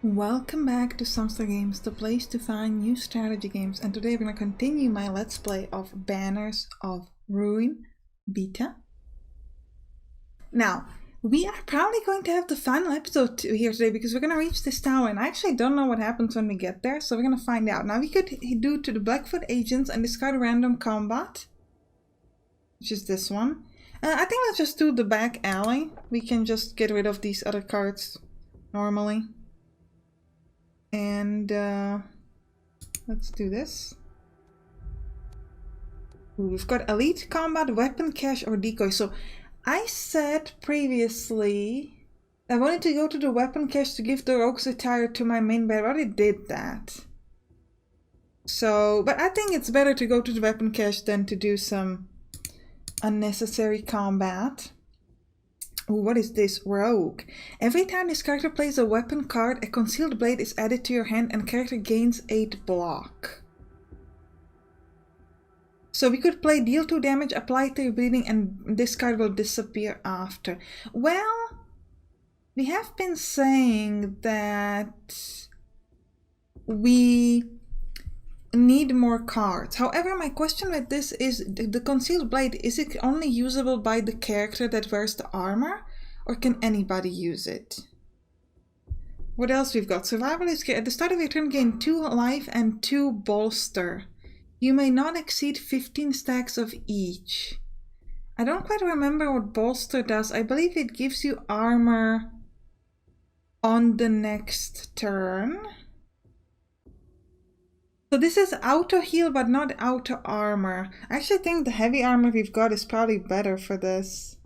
Welcome back to Sampstra Games, the place to find new strategy games, and today we're going to continue my Let's Play of Banners of Ruin Beta. Now, we are probably going to have the final episode here today because we're going to reach this tower, and I actually don't know what happens when we get there, so we're going to find out. Now, we could do to the Blackfoot Agents and discard a random combat, which is this one. I think let's just do the back alley. We can just get rid of these other cards normally. And let's do this. Ooh, we've got Elite Combat, Weapon Cache, or Decoy. So I said previously I wanted to go to the Weapon Cache to give the Rogue's Attire to my main bed. I already did that. So, but I think it's better to go to the Weapon Cache than to do some unnecessary combat. Ooh, what is this? Rogue. Every time this character plays a weapon card, a concealed blade is added to your hand and character gains 8 block. So we could play deal 2 damage, apply 3 bleeding, and this card will disappear after. Well, we have been saying that we need more cards. However, my question with this is, the concealed blade, is it only usable by the character that wears the armor, or can anybody use it? What else we've got? Survival is at the start of your turn, gain 2 life and 2 bolster. You may not exceed 15 stacks of each. I don't quite remember what bolster does. I believe it gives you armor on the next turn. So this is auto heal but not auto armor. I actually think the heavy armor we've got is probably better for this.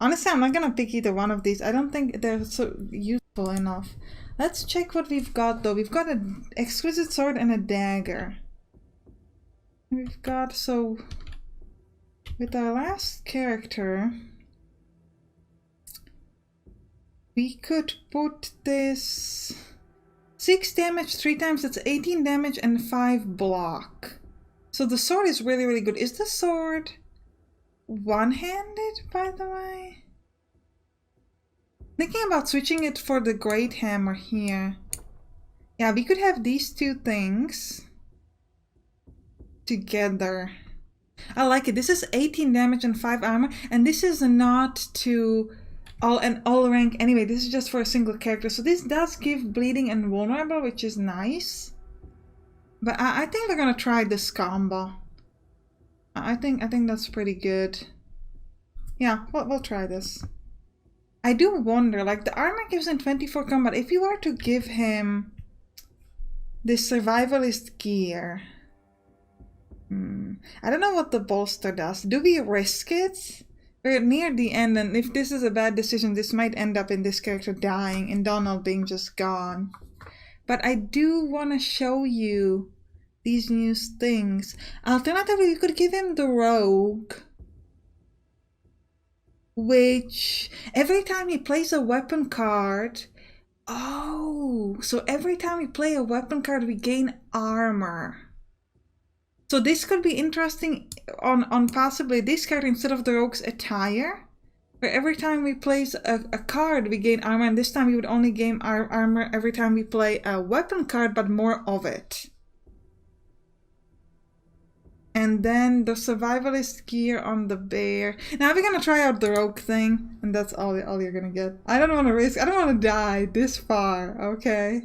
Honestly, I'm not gonna pick either one of these. I don't think they're so useful enough. Let's check what we've got though. We've got an exquisite sword and a dagger. We've got, so with our last character, we could put this 6 damage 3 times, that's 18 damage and 5 block. So the sword is really, really good. Is the sword one-handed, by the way? Thinking about switching it for the great hammer here. Yeah, we could have these two things together. I like it. This is 18 damage and 5 armor, and this is not to all rank anyway. This is just for a single character, so this does give bleeding and vulnerable, which is nice. But I think we're gonna try this combo. I think that's pretty good. Yeah, we'll try this. I do wonder, like, the armor gives him 24 combat. If you were to give him this survivalist gear, I don't know what the bolster does. Do we risk it? We're near the end, and if this is a bad decision, this might end up in this character dying and Donald being just gone. But I do want to show you these new things. Alternatively, we could give him the rogue, which every time he plays a weapon card... Oh, so every time we play a weapon card, we gain armor. So this could be interesting on possibly this card instead of the Rogue's Attire, where every time we place a card we gain armor, and this time we would only gain armor every time we play a weapon card, but more of it. And then the survivalist gear on the bear. Now we're gonna try out the rogue thing, and that's all you're gonna get. I don't want to risk, I don't want to die this far, okay?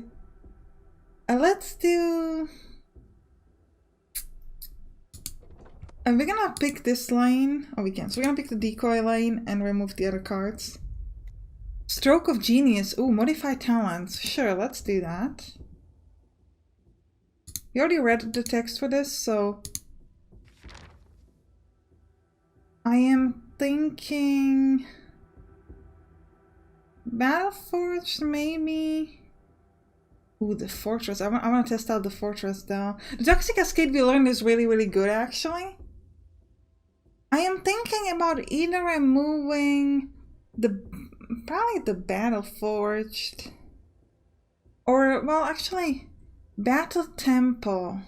Let's do... And we're gonna pick this lane. Oh, we can. So we're gonna pick the decoy lane and remove the other cards. Stroke of Genius. Ooh, modify talents. Sure, let's do that. We already read the text for this, so I am thinking Battleforged, maybe. Ooh, the fortress. I want to test out the fortress though. The Toxic Cascade we learned is really, really good actually. I am thinking about either removing probably the Battleforged, or, well, actually, Battle Tempo.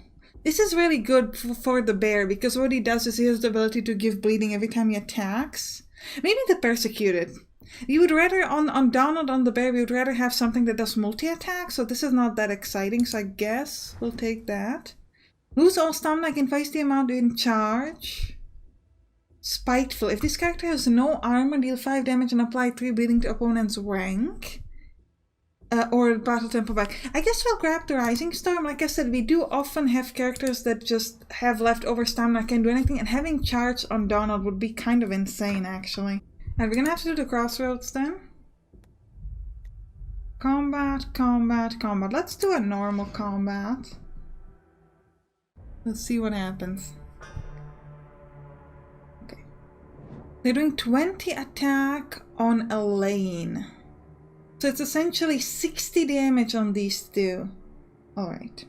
This is really good for the bear, because what he does is he has the ability to give bleeding every time he attacks. Maybe the Persecuted. You would rather, on Donald on the bear, we would rather have something that does multi-attack, so this is not that exciting, so I guess we'll take that. Lose all stamina, can face the amount in charge. Spiteful. If this character has no armor, deal 5 damage and apply 3 bleeding to opponent's rank. Or battle tempo back. I guess we'll grab the Rising Storm. Like I said, we do often have characters that just have leftover stamina, can't do anything, and having charge on Donald would be kind of insane, actually. Alright, we're gonna have to do the crossroads then. Combat, combat, combat. Let's do a normal combat. Let's see what happens. Okay. They're doing 20 attack on Elaine. So it's essentially 60 damage on these two. Alright.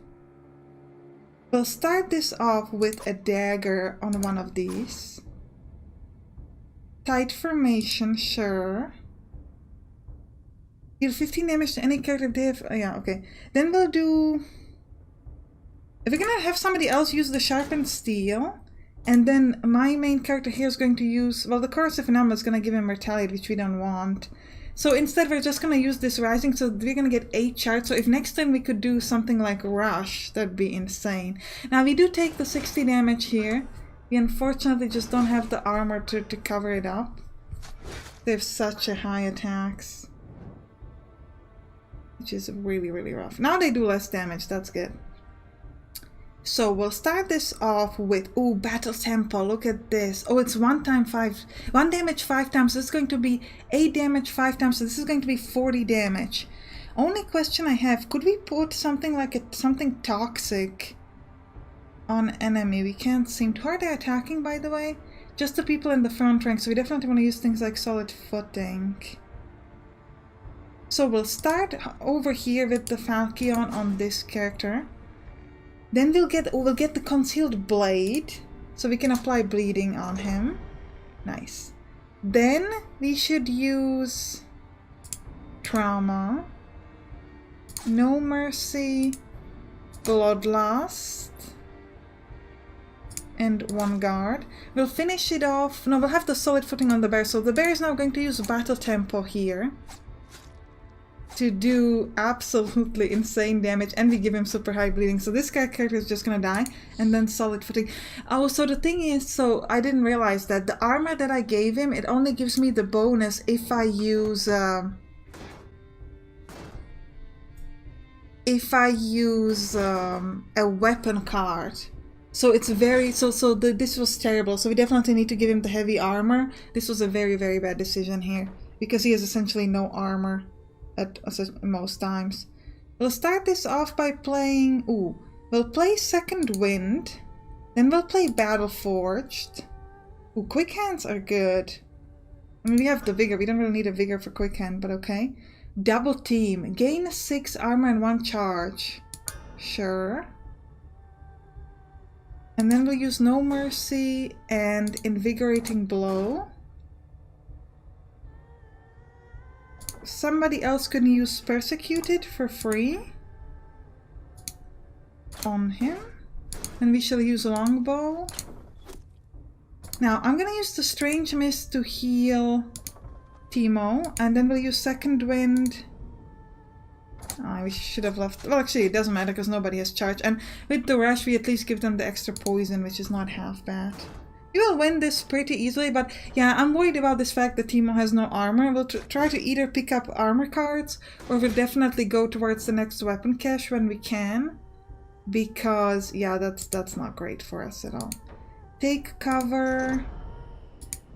We'll start this off with a dagger on one of these. Tight formation, sure. Deal 15 damage to any character they have. Oh, yeah, okay. Then we'll do... If we're gonna have somebody else use the sharpened steel, and then my main character here is going to use... Well, the corrosive enamel is gonna give him retaliate, which we don't want. So instead we're just gonna use this rising, so we're gonna get 8 charge. So if next time we could do something like rush, that'd be insane. Now we do take the 60 damage here. We unfortunately just don't have the armor to cover it up. They have such a high attacks. Which is really, really rough. Now they do less damage, that's good. So we'll start this off with, ooh, battle tempo, look at this. Oh, it's 1 damage 5 times, so this is going to be 8 damage 5 times, so this is going to be 40 damage. Only question I have, could we put something like something toxic on enemy? We can't seem to. Who are they attacking, by the way? Just the people in the front rank, so we definitely want to use things like solid footing. So we'll start over here with the Falchion on this character. Then we'll get the concealed blade, so we can apply bleeding on him. Nice. Then we should use trauma, no mercy, bloodlust, and 1 guard. We'll finish it off. No, we'll have the solid footing on the bear. So the bear is now going to use battle tempo here to do absolutely insane damage, and we give him super high bleeding, so this character is just gonna die. And then solid footing. Oh, so the thing is, so I didn't realize that the armor that I gave him, it only gives me the bonus if I use a weapon card. So it's very, this was terrible, so we definitely need to give him the heavy armor. This was a very, very bad decision here, because he has essentially no armor at most times. We'll start this off by playing... Ooh, we'll play Second Wind. Then we'll play Battle Forged. Ooh, Quick Hands are good. I mean, we have the Vigor. We don't really need a Vigor for Quick Hand, but okay. Double Team. Gain 6 armor and 1 charge. Sure. And then we'll use No Mercy and Invigorating Blow. Somebody else can use Persecuted for free on him. And we shall use Longbow. Now, I'm gonna use the Strange Mist to heal Timo. And then we'll use Second Wind. We should have left... Well, actually, it doesn't matter because nobody has charge. And with the Rush, we at least give them the extra poison, which is not half bad. We will win this pretty easily, but yeah, I'm worried about this fact that Timo has no armor. We'll try to either pick up armor cards, or we'll definitely go towards the next weapon cache when we can. Because, yeah, that's not great for us at all. Take cover.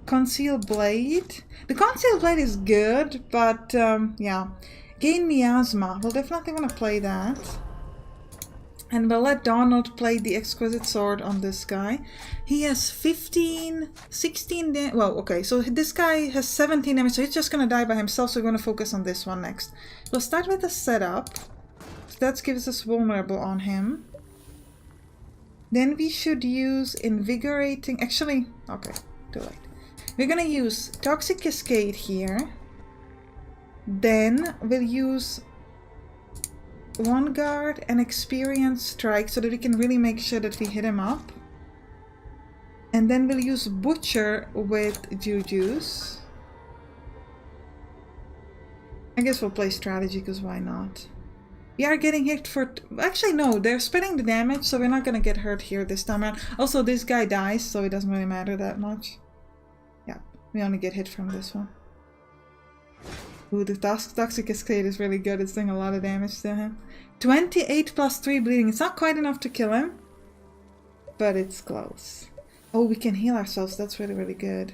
Conceal Blade. The Conceal Blade is good, but yeah. Gain Miasma. We'll definitely want to play that. And we'll let Donald play the Exquisite Sword on this guy. He has 16 damage. Well, okay, so this guy has 17 damage, so he's just gonna die by himself, so we're gonna focus on this one next. We'll start with the setup. So that gives us vulnerable on him. Then we should use Invigorating... Actually, okay, too late. We're gonna use Toxic Cascade here. Then we'll use 1 guard and Experience Strike so that we can really make sure that we hit him up. And then we'll use Butcher with Juju's. I guess we'll play strategy, because why not? We are getting hit for... Actually, no, they're spreading the damage, so we're not gonna get hurt here this time around. Also, this guy dies, so it doesn't really matter that much. Yeah, we only get hit from this one. Ooh, the Toxic Escalade is really good. It's doing a lot of damage to him. 28 plus 3 bleeding. It's not quite enough to kill him, but it's close. Oh, we can heal ourselves. That's really, really good.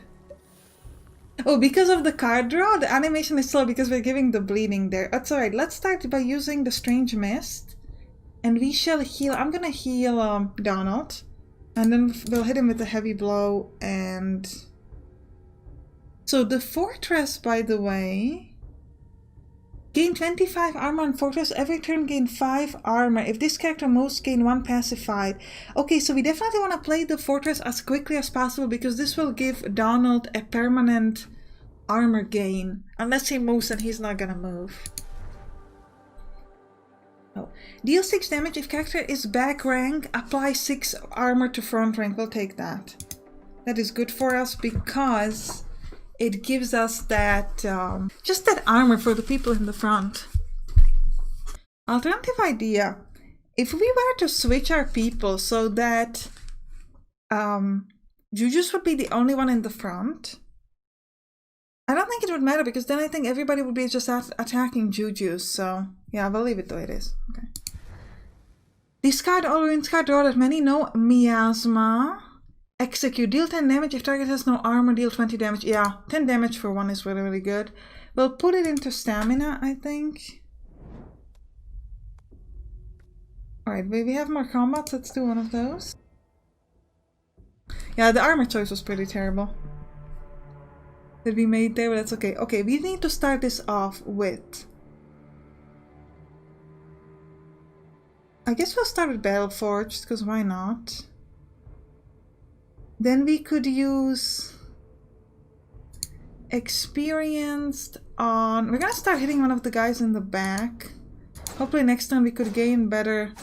Oh, because of the card draw, the animation is slow because we're giving the bleeding there. That's alright. Let's start by using the Strange Mist. And we shall heal. I'm gonna heal Donald. And then we'll hit him with a heavy blow. And so the Fortress, by the way... Gain 25 armor on Fortress. Every turn gain 5 armor. If this character moves, gain 1 pacified. Okay, so we definitely want to play the Fortress as quickly as possible because this will give Donald a permanent armor gain. Unless he moves, and he's not gonna move. Oh. Deal 6 damage. If character is back rank, apply 6 armor to front rank. We'll take that. That is good for us because... it gives us that, just that armor for the people in the front. Alternative idea. If we were to switch our people so that Juju's would be the only one in the front, I don't think it would matter because then I think everybody would be just attacking Juju's. So yeah, we'll leave it the way it is. Okay. Discard all ruins card, draw that many. No miasma. Execute. Deal 10 damage. If target has no armor, deal 20 damage. Yeah, 10 damage for one is really, really good. We'll put it into stamina, I think. Alright, we have more combats. Let's do one of those. Yeah, the armor choice was pretty terrible that we made there, but that's okay. Okay, we need to start this off with... I guess we'll start with Battle Forged, because why not? Then we could use Experienced on... We're gonna start hitting one of the guys in the back. Hopefully next time we could gain better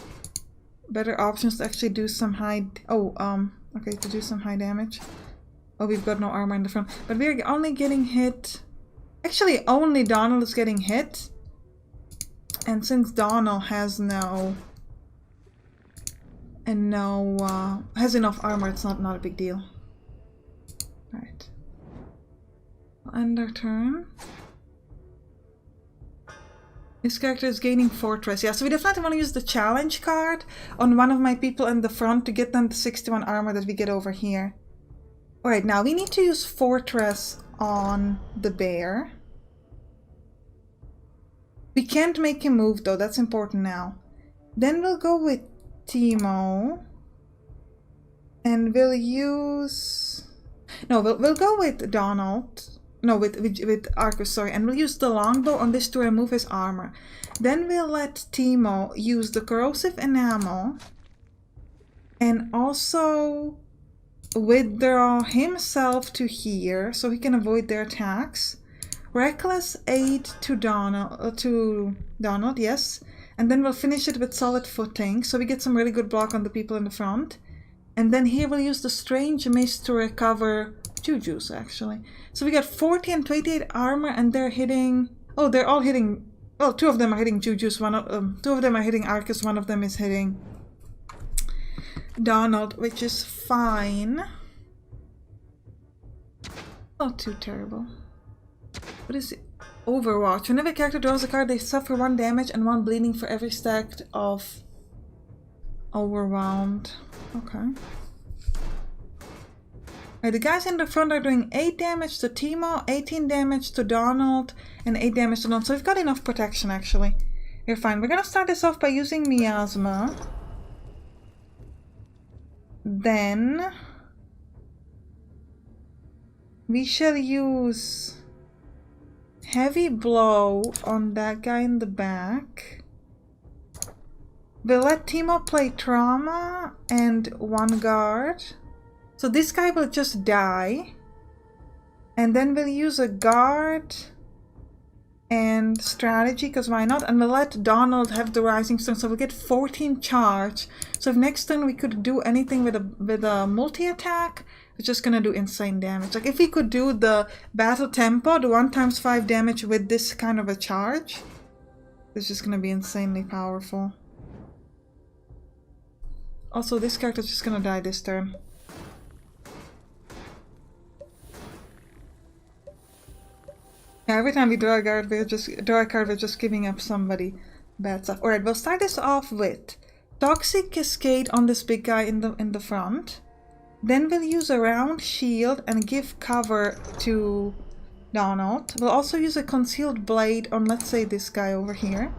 options to actually do some high... okay, to do some high damage. Oh, we've got no armor in the front. But we're only getting hit... Actually, only Donald is getting hit. And since Donald has no... has enough armor, it's not a big deal. Alright. We'll end our turn. This character is gaining Fortress. Yeah, so we definitely want to use the challenge card on one of my people in the front to get them the 61 armor that we get over here. Alright, now we need to use Fortress on the bear. We can't make him move though, that's important now. Then we'll go with Timo, and we'll use... No, we'll go with Donald. No, with Arcus, sorry, and we'll use the longbow on this to remove his armor. Then we'll let Timo use the corrosive enamel and also withdraw himself to here so he can avoid their attacks. Reckless aid to Donald, yes. And then we'll finish it with solid footing, so we get some really good block on the people in the front. And then here we'll use the Strange Mist to recover Juju's, actually. So we got 40 and 28 armor, and they're hitting... Oh, they're all hitting... Well, 2 of them are hitting Juju's, 2 of them are hitting Arcus, 1 of them is hitting Donald, which is fine. Not too terrible. What is it? Overwatch. Whenever a character draws a card, they suffer 1 damage and 1 bleeding for every stack of Overwhelmed. Okay. Right, the guys in the front are doing 8 damage to Timo, 18 damage to Donald, and 8 damage to Donald. So we've got enough protection, actually. You're fine. We're gonna start this off by using Miasma. Then we shall use Heavy Blow on that guy in the back. We'll let Timo play Trauma and 1 guard. So this guy will just die. And then we'll use a guard and strategy, because why not? And we'll let Donald have the Rising Stone, so we'll get 14 charge. So if next turn we could do anything with a multi-attack, it's just gonna do insane damage. Like if we could do the battle tempo, the 1x5 damage with this kind of a charge, it's just gonna be insanely powerful. Also, this character's just gonna die this turn. Yeah, every time we draw a card, we're just giving up somebody bad stuff. Alright, we'll start this off with Toxic Cascade on this big guy in the front. Then we'll use a round shield and give cover to Donald. We'll also use a Concealed Blade on, let's say, this guy over here.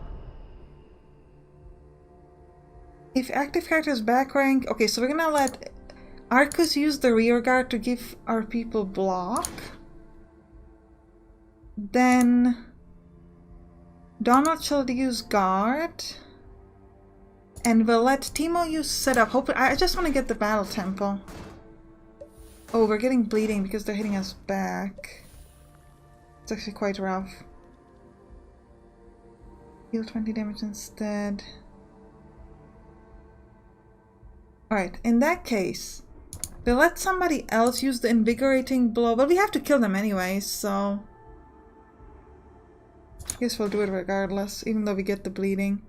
If active character's back rank... Okay, so we're gonna let Arcus use the rear guard to give our people block. Then Donald shall use guard. And we'll let Timo use setup. Hopefully, I just want to get the battle tempo. Oh, we're getting bleeding because they're hitting us back. It's actually quite rough. Deal 20 damage instead. Alright, in that case, we'll let somebody else use the invigorating blow. But we have to kill them anyway, so... I guess we'll do it regardless, even though we get the bleeding.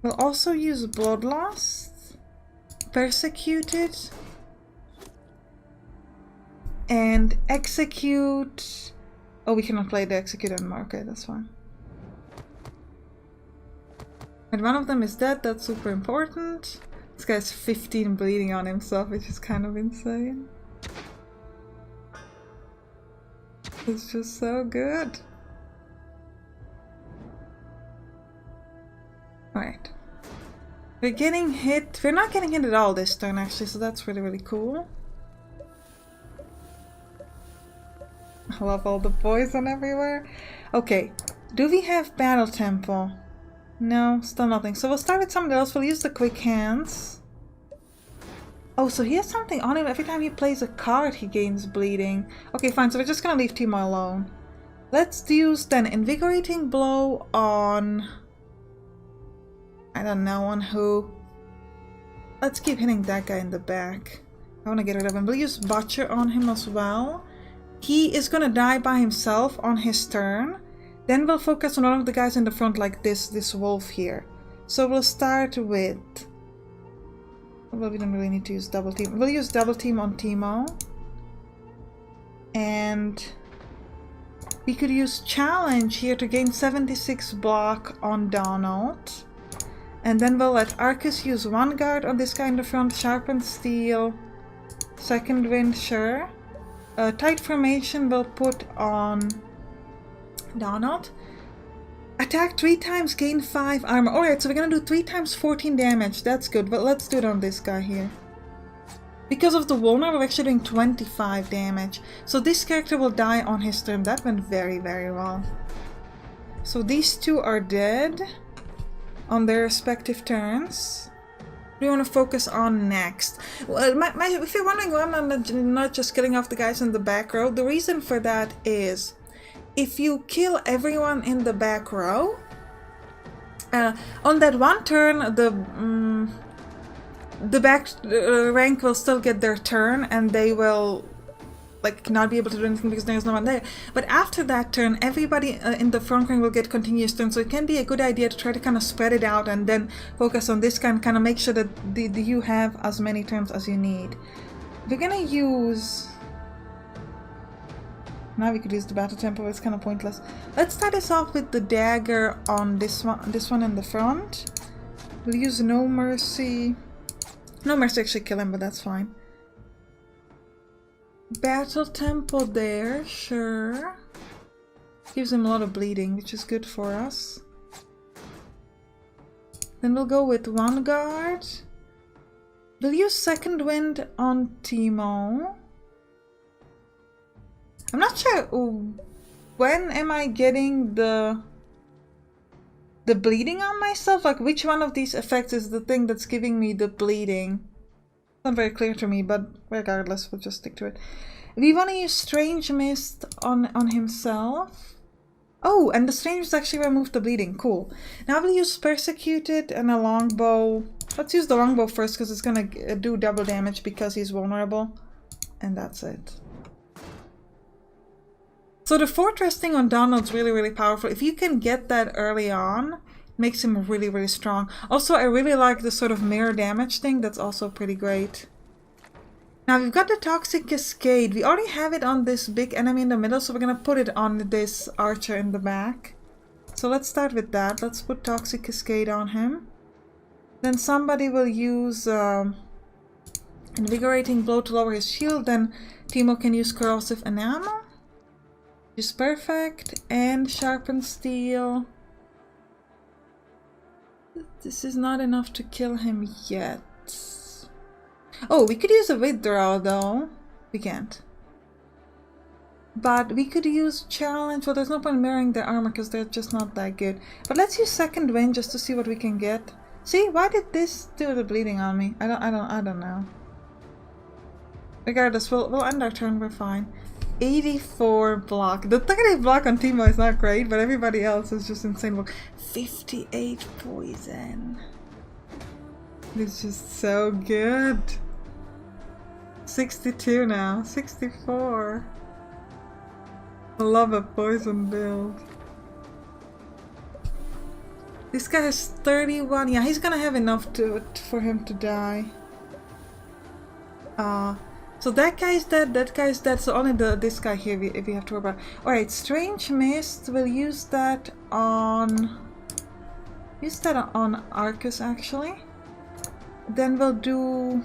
We'll also use Bloodlust, Persecuted, and Execute. Oh, we cannot play the Execute anymore. Okay, that's fine. And one of them is dead, that's super important. This guy has 15 bleeding on himself, which is kind of insane. It's just so good. Alright. We're getting hit. We're not getting hit at all this turn actually, so that's really, really cool. I love all the poison everywhere. Okay. Do we have battle tempo? No, still nothing. So we'll start with somebody else. We'll use the quick hands. Oh, so he has something on him. Every time he plays a card, he gains bleeding. Okay, fine. So we're just gonna leave Timo alone. Let's use then Invigorating Blow on... I don't know on who. Let's keep hitting that guy in the back. I want to get rid of him. We'll use Butcher on him as well. He is gonna die by himself on his turn. Then we'll focus on one of the guys in the front like this wolf here. So we'll start with... Well, we don't really need to use double team. We'll use double team on Timo. And we could use challenge here to gain 76 block on Donald. And then we'll let Arcus use one guard on this guy in the front, Sharpened Steel, Second Wind, sure. Tight Formation we'll put on Donald. Attack 3 times, gain 5 armor. Alright, so we're gonna do 3 times 14 damage. That's good, but let's do it on this guy here. Because of the vulnerable, we're actually doing 25 damage. So this character will die on his turn. That went very, very well. So these two are dead on their respective turns. What do you want to focus on next? Well, if you're wondering why I'm not just killing off the guys in the back row, the reason for that is if you kill everyone in the back row, on that one turn, the back rank will still get their turn and they will like not be able to do anything because there's no one there. But after that turn, everybody in the front rank will get continuous turn, so it can be a good idea to try to kind of spread it out and then focus on this guy and kind of make sure that you have as many turns as you need. We're gonna use... Now we could use the battle tempo, but it's kind of pointless. Let's start this off with the dagger on this one in the front. We'll use No Mercy. No Mercy actually kill him, but that's fine. Battle tempo there, sure. Gives him a lot of bleeding, which is good for us. Then we'll go with one guard. We'll use Second Wind on Timo. I'm not sure when am I getting the bleeding on myself? Like which one of these effects is the thing that's giving me the bleeding? It's not very clear to me, but regardless, we'll just stick to it. We want to use Strange Mist on himself. Oh, and the Strange Mist actually removed the bleeding. Cool. Now we'll use Persecuted and a longbow. Let's use the longbow first because it's gonna do double damage because he's vulnerable. And that's it. So the fortress thing on Donald's really, really powerful. If you can get that early on, makes him really, really strong. Also, I really like the sort of mirror damage thing. That's also pretty great. Now we've got the Toxic Cascade. We already have it on this big enemy in the middle, so we're gonna put it on this archer in the back. So let's start with that. Let's put Toxic Cascade on him. Then somebody will use Invigorating Blow to lower his shield. Then Timo can use Corrosive Enamel. Which is perfect. And Sharpened Steel. This is not enough to kill him yet. Oh, we could use a Withdraw though. We can't. But we could use Challenge. Well, there's no point mirroring their armor because they're just not that good. But let's use Second Wind just to see what we can get. See, why did this do the bleeding on me? I don't know. Regardless, we'll end our turn. We're fine. 84 block. The 30 block on Timo is not great, but everybody else is just insane. 58 poison. It's just so good. 62 now. 64. I love a poison build. This guy has 31. Yeah, he's gonna have enough for him to die. So that guy's dead, that guy's dead, so only this guy here if we have to worry about. Alright, Strange Mist, we'll use that on Arcus actually. Then we'll do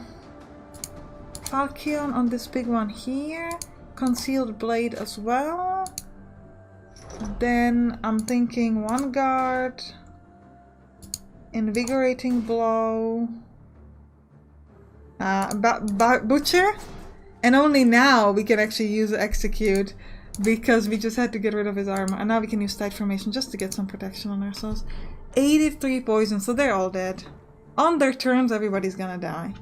Falchion on this big one here. Concealed Blade as well. Then I'm thinking one guard. Invigorating Blow. Butcher. And only now we can actually use Execute because we just had to get rid of his armor. And now we can use Tight Formation just to get some protection on ourselves. 83 poison, so they're all dead. On their turns, everybody's gonna die.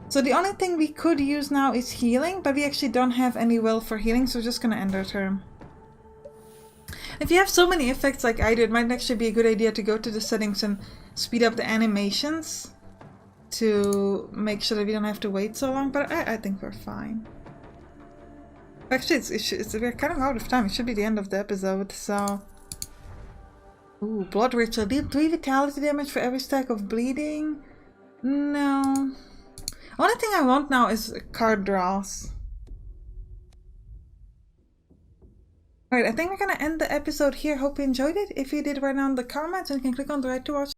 So the only thing we could use now is healing, but we actually don't have any will for healing, so we're just gonna end our turn. If you have so many effects like I do, it might actually be a good idea to go to the settings and speed up the animations to make sure that we don't have to wait so long, but I think we're fine. Actually, we're kind of out of time. It should be the end of the episode, so... Ooh, Blood Ritual. Deal 3 vitality damage for every stack of bleeding? No. Only thing I want now is card draws. Alright, I think we're gonna end the episode here. Hope you enjoyed it. If you did, write down in the comments and you can click on the right to watch.